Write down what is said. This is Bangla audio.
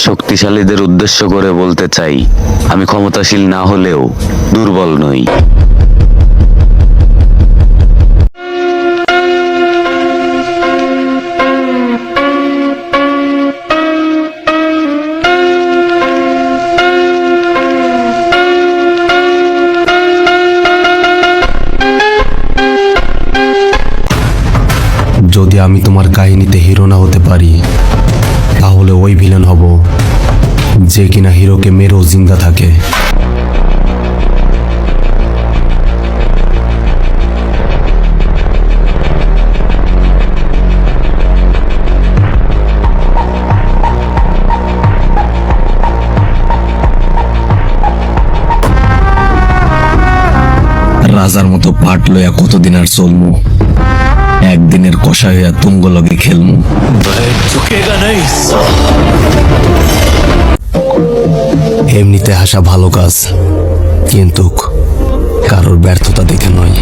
শক্তিশালীদের উদ্দেশ্য করে বলতে চাই, আমি ক্ষমতাশীল না হলেও দুর্বল নই। যদি আমি তোমার কাহিনীতে হিরো না হতে পারি, তাহলে ওই ভিলেন হব যে কিনা হিরোকে মেরেও জিন্দা থাকে। রাজার মতো পাট লইয়া কতদিন আর চলমু, একদিনের কষা হইয়া তুঙ্গ লগে খেলমু। এমনিতে হাসা ভালো কাজ, কিন্তু কারোর ব্যর্থতা দেখে নয়।